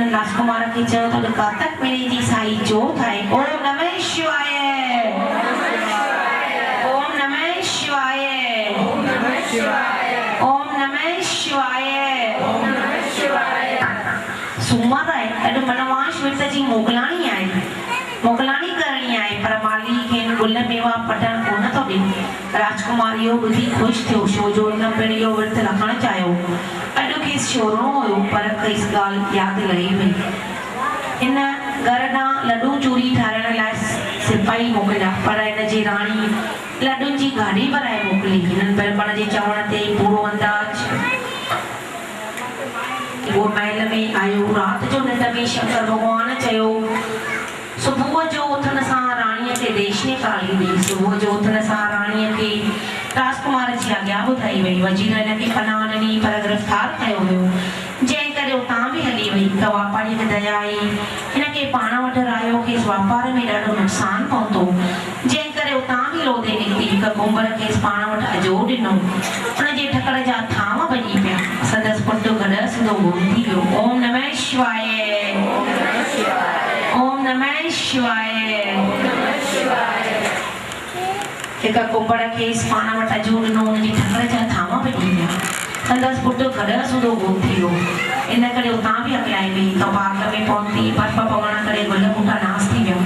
हुन राजकुमार खे चयो त कातक मेरे जी साई जो ठाहे। ओम नमः शिवाय, ओम नमः शिवाय, ओम नमः शिवाय, ओम नमः शिवाय, ओम नमः शिवाय। सूमर आहे, अॼु मनवास विर्त जी मोकिलाणी आहे, मोकिलाणी करणी आहे, पर माली खे गुल मेवा पटण कोन थो ॾे। राजकुमार इहो ॿुधी ख़ुशि थियो, छो जो हुन पिणु इहो विर्त रखणु चाहियो। अॼु खेसि छोरणो हुयो, पर खेसि ॻाल्हि यादि रही वई। हिन घर ॾांहुं लॾूं चूरी ठाहिण लाइ सिपाही मोकिलिया, पर हिन जी राणी लॾुनि जी गाॾी भराए मोकिली। हिननि बिरबल जे चवण ते पूरो अंदाज़ वो महल में आयो। रात जो निंड में शंकर भगवान चयो, सुबुह जो उथण सां राणीअ खे देशने काली ॾी। सुबुह जो उथण सां राणीअ खे राजकुमार जी आज्ञा ॿुधाई वई। वज़ीर हिन खे पनाह ॾिनी, पर गिरफ़्तार कयो वियो, जंहिं करे उतां बि हली वई। त वापारी खे दया आई, हिन खे पाण वटि रायो। खेसि वापार में ॾाढो नुक़सानु पहुतो, जंहिं करे उतां बि लोधे निकिती। हिकु कुंभर खेसि पाण वटि अजो ॾिनो, उनजे ठकड़ जा थांव भॼी पिया। संदसि पुटु गॾु सिधो गुम थी वियो। ओम नमः शिवाय, ओम नमः शिवाय। हिकु कुंभर खेसि पाण वटि अजो ॾिनो, उनजे ठकड़ जा थांव भॼी पिया। संदसि पुटु गॾु सिधो गुम थी वियो, इन करे उतां बि अकलाए वई। त बाग में पहुती, बर्फ़ पवण करे गुल ॿूटा नास थी विया,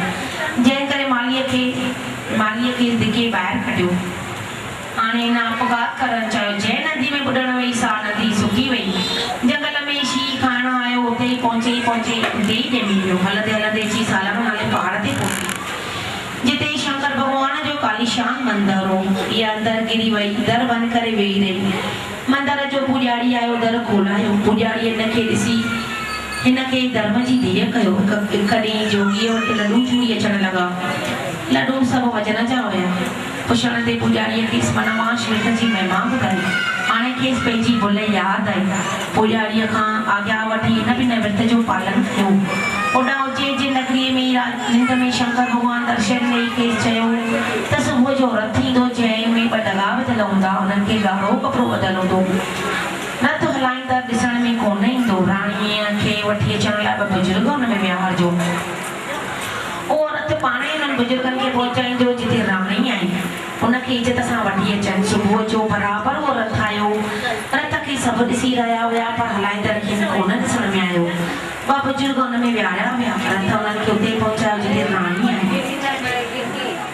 जंहिं करे मालीअ खे धिके ॿाहिरि कढियो। हाणे हिन अपघात करणु चाहियो। जंहिं नदी में ॿुॾण वई, सा नदी सुकी वई। जंगल में शींहुं खाइण आयो, उते ई पहुचे उते ई ॼमी वियो। हलंदे हलंदे अची सालम नाले पहाड़ ते पहुती, जिते शंकर भॻवान जो कालीशान मंदरु हो। इहा अंदरि गिरी वई, दर बंदि करे वेही रही। मंदर जो पुॼारी आयो, दर खोलायो। पुॼारी हिनखे ॾिसी हिनखे धर्म जी धीअ कयो। हिकु ॾींहुं जोगीअ वटि लॾूं चूरी अचण लॻा। लॾूं सभु वजन जा हुया। पुछण ते पुॼारीअ खेसि मनवास विर्त जी महिमा ॿुधाई। हाणे खेसि पंहिंजी भुल यादि आई। पुॼारीअ खां आज्ञा वठी हिन बि विर्त जो पालन कयो। होॾां उज्जैन जे नगरीअ में निंड में शंकर भॻवान दर्शन ॾेई खेसि चयो त सुबुह जो रथ ईंदो, जंहिंमें ॿ डगा ॿधल हूंदा, हुननि खे ॻाढ़ो कपिड़ो ॿधल हूंदो। रथ हलाईंदड़ ॾिसण में कोन ईंदो। राणीअ खे वठी अचण लाइ ॿ बुज़ुर्ग हुन में विहारजो। उहो रथ पाणे हिननि बुज़ुर्गनि खे पहुचाईंदो जिते राणी आई, हुनखे इज़त सां वठी अचनि। सुबुह जो बराबरि उहो रथ आयो। रथ खे सभु ॾिसी रहिया हुया, पर हलाईंदड़ खे कोन ॾिसण में आयो। ॿ बुज़ुर्ग हुन में विहारिया हुया। रथ हुननि खे उते पहुचायो जिते राणी आई।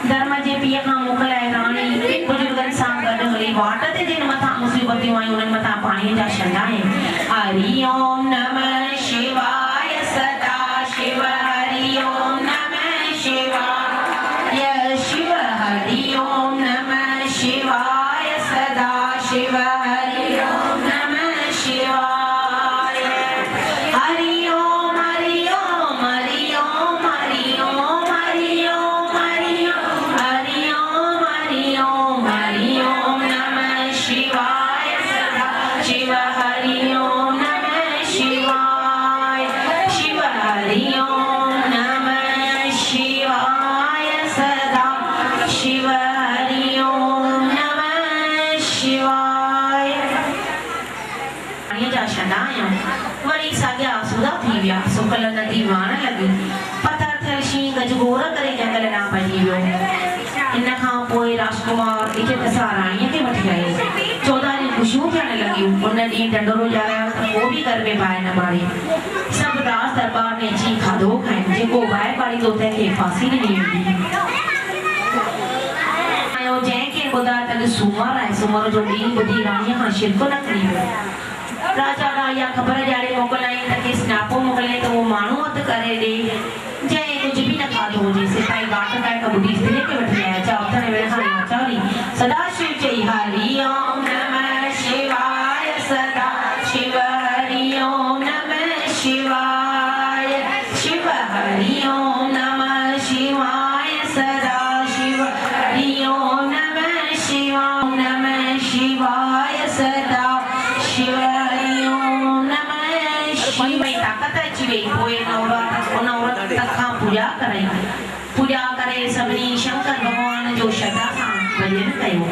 धर्म जे पीउ खां मोकिलाए राणी ॿिनि बुज़ुर्गनि सां गॾु हली। वाट ते जिन मथां मुसीबतूं आयूं, हुननि मथां पाणीअ जा छंडा आहिनि। हरि ओम नमः शिवाय, सदा शिव। हरि ओम नमः शिवाय शिव। हरि ओम नमः शिवाय, सदा शिव। हरि ओम नमः शिवाय। हरि ओम, हरि ओम, हरि ओम, हरि ओम, हरि ओम, हरि ओम, हरि ओम, हरि ओम, हरि ओम नमः शिवाय, सदा शिव। हरि ओम नमः शिवाय शिव। हरि ओम नमः शिवाय, सदा शिव। हरि ओम नमः शिवाय। पाणीअ जा छंडा आहियूं। वरी साॻिया आसूदा थी विया। सुकल नदी वहण लॻी। पथर थियल शींहुं गजगोर करे जंगल ॾांहुं भॼी वियो। इन खां पोइ राजकुमार इज़त सां राणीअ खे वठी आयो। 14 ॾींहं ख़ुशियूं थियण लॻियूं। उन ॾींहुं ढंढोरो ॼारायो त को बि घर में बाहि न बारे। सभु राज दरबार में अची खाधो खाइनि। जेको बाहि बारींदो तंहिंखे फांसी ॾिनी वेंदी। जंहिंखे ॿुधा त सूमर आहे। सूमर जो ॾींहुं ॿुधी राणीअ खां शिरक न करी वियो। राजा ॾांहुं इहा ख़बर ॾियारे मोकिलाईं त खेसि न्यापो मोकिले त उहो माण्हू हथु करे ॾे जंहिं कुझु बि न खाधो हुजे। सिपाही बाट खाए हिकु ॿुढी स्त्री खे वठी आया। चा उथण वेहण खां लाचारी। सदाशिव चई, हरि ओम नमः शिवाय, सदा शिव। हरि ओम नमः शिवाय शिव। हरि ओम नमः शिवाय, सदा शिव। हरि ओम नमः शिवाय, नमः शिवाय, सदा शिव। हरि ओम नमः शिवाय। ताकत अची वई। पोइ उन औरत खां पूजा कराई। पूजा करे सभिनी शंकर भगवान जो श्रद्धा सां भॼन कयो।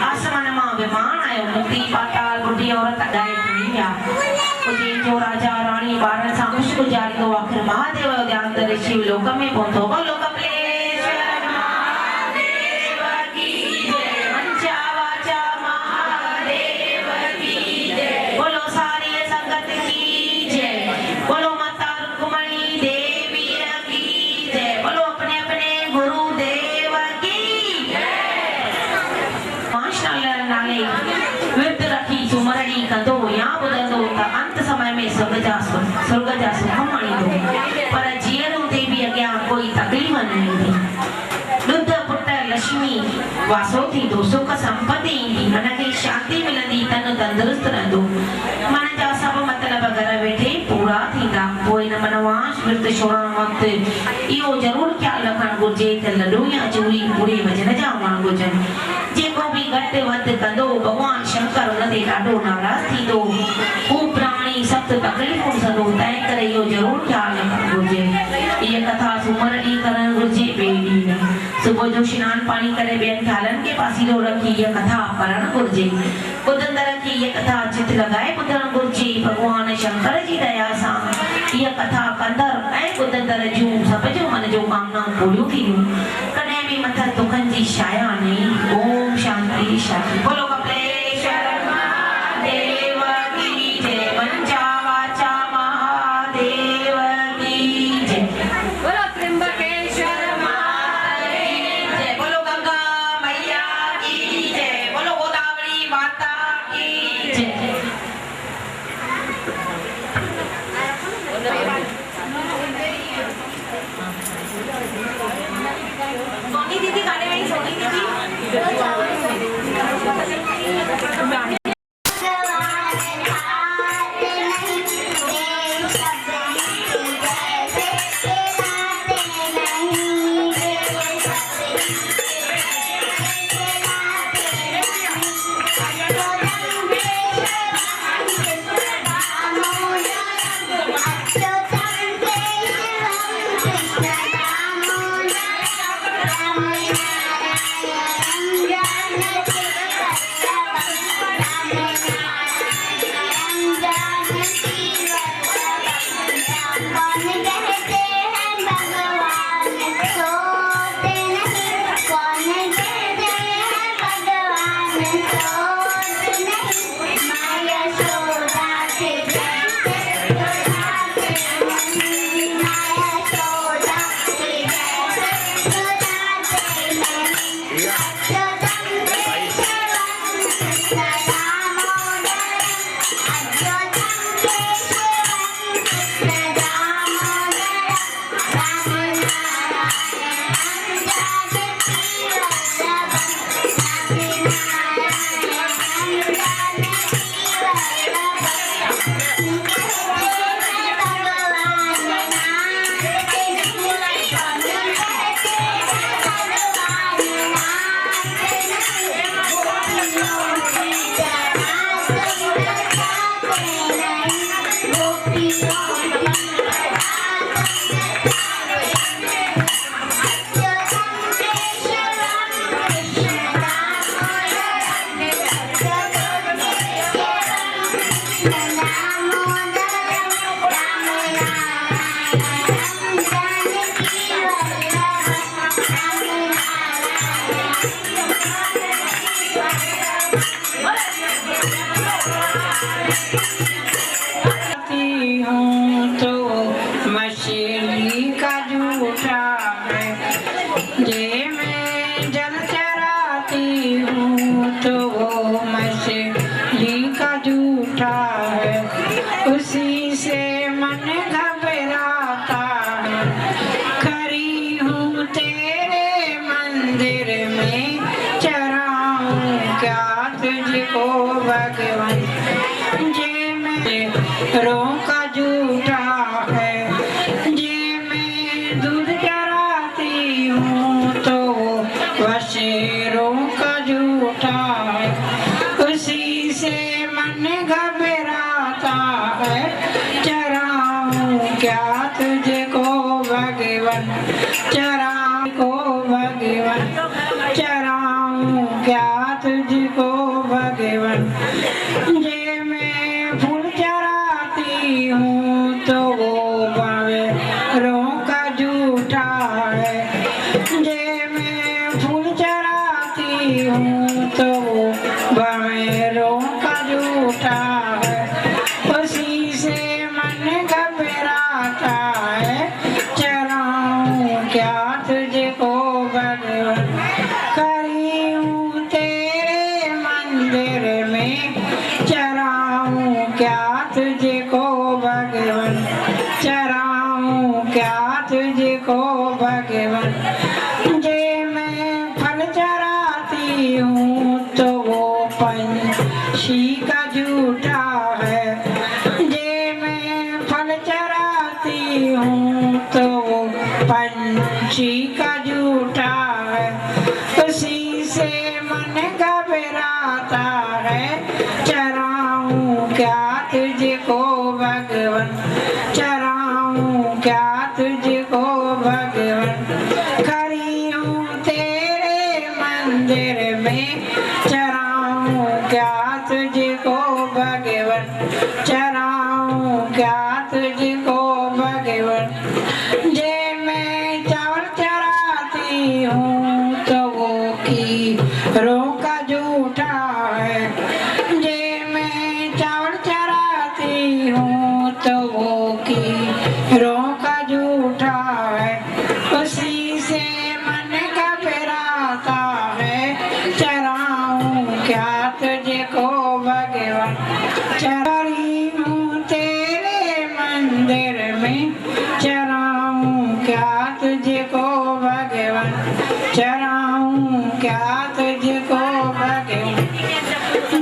आसमान मां विमान आयो। मुक्ति पाताल बुढ़ी औरत ॻाए खणी विया। उज्जैन जो राजा राणी ॿारनि सां ख़ुशगुज़ारी तो आखिर महादेव उद्यांतर शिवलोक में पहुंचो। बोलो कपिलेश्वर महादेव की जय, मंचा वाचा महादेव की जय, बोलो सारी संगत की जय, बोलो माता रुक्मणी देवी की जय, बोलो अपने अपने गुरुदेव की जय। पांच नाले विरत रखी सुमरणी कंदो या बुधंदो त अंत समय में स्वर्ग जा सुख माणींदो, पर जीअरूं ते बि अॻियां कोई तकलीफ़ न ईंदी। ॾुध पुट लक्ष्मी वासो थींदो, सुख संपत्ति ईंदी, मन खे शांती मिलंदी, तन तंदुरुस्त रहंदो, मन जा सभु मतिलब घर वेठे पूरा थींदा। पोइ हिन मनवास विर्त छोड़ण वक़्तु इहो ज़रूर ख़्यालु रखणु घुरिजे त लॾो या चूरी पूरे वज़न जा हुअणु घुरिजनि। जेको बि घटि वधि कंदो भॻवान शंकर हुन ते ॾाढो नाराज़ थींदो, हू प्राणी सख़्तु तकलीफ़ूं ॾिसंदो। तंहिं करे इहो ज़रूर ख़्यालु रखणु घुरिजे। इहा कथा सूमर ॾींहुं करणु घुरिजे, ॿिए ॾींहुं सुबुह जो सनानु पाणी करे ॿियनि ख़्यालनि खे पासीरो रखी इहा कथा पढ़णु घुरिजे। ॿुधंदड़ खे इहा कथा चित लॻाए ॿुधणु घुरिजे। भॻवान शंकर जी दया सां इहा कथा कंदड़ ऐं ॿुधंदड़ जूं सभ जो मन जो कामनाऊं पूरियूं थींदियूं, कॾहिं बि मथां दुखनि जी छाया न। ओम शांति शांति। बोलो कपिलेश्वर महादेव की जय, मंचा वाचा महादेव की जय, बोलो त्र्यंबकेश्वर महादेव की जय, बोलो गंगा मैया की जय, बोलो गोदावरी माता की जय। सोनी दीदी गाने में, सोनी दीदी जे मैं फूल चराती हूँ तो वो क्या तुझको भगवन। जे मैं फल चराती हूँ तो वो पंछी का झूठा है। जे मैं फल चराती हूँ तो वो पंछी का झूठा है। उसी से मन घबराता है, चराऊं क्या तुझको भगवन, चराऊं क्या तुझको भगवन। खड़ी हूँ तेरे मंदिर में, चराऊं क्या तुझको भगवन, चराऊं क्या तुझको भगवन। जे मैं चावल चराती हूँ तो वो कीरों का झूठा है। जे मैं चावल चराती हूँ तो वो कीरों का झूठा है। उसी से मन घबराता है, चराऊं क्या तुझको भगवन। चरी हूँ तेरे मंदिर में, चराऊं क्या तुझको भगवन, चराऊं क्या तुझको भगवन।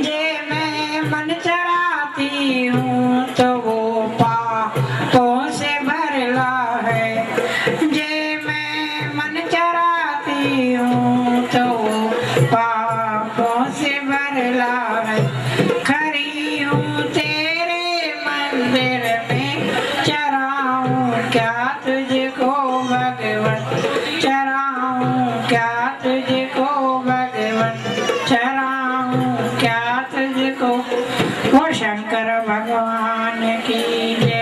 जे मैं मन चराती हूँ तो वो पापों से भरला है। जे मैं मन चराती हूँ तो वो पापों से भरला है। खड़ी हूँ तेरे मंदिर में, चराऊं क्या तुझको भगवन, चराऊं क्या तुझको भगवन, चराऊं क्या तुझको। वो शंकर भगवान की जय।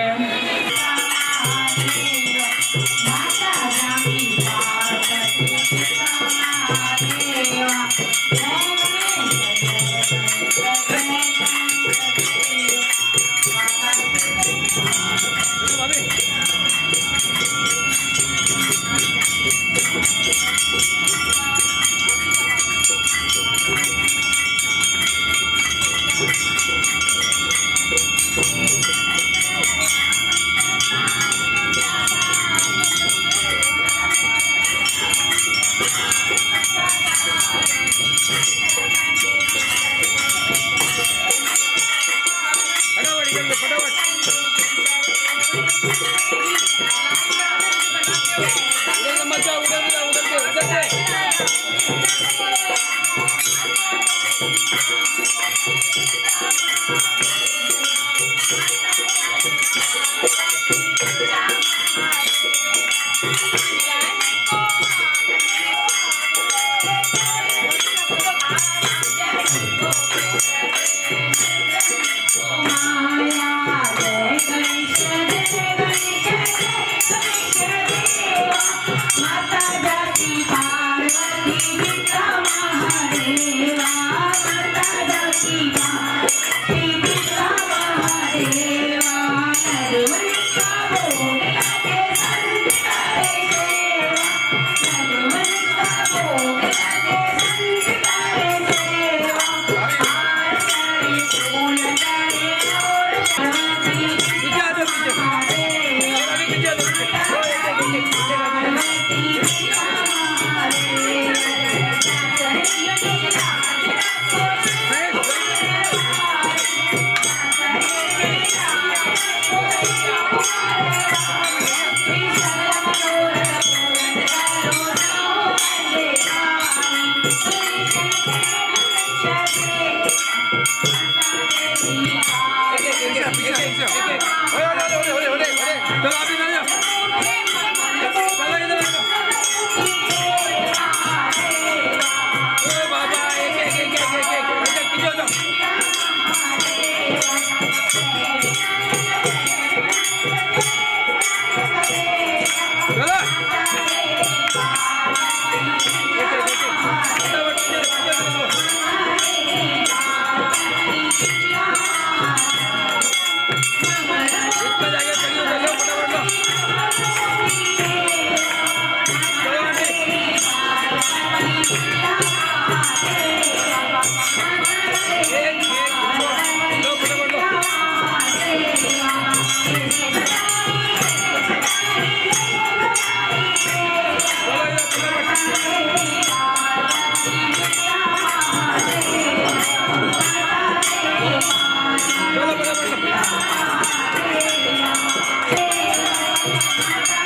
माता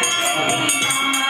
तेरी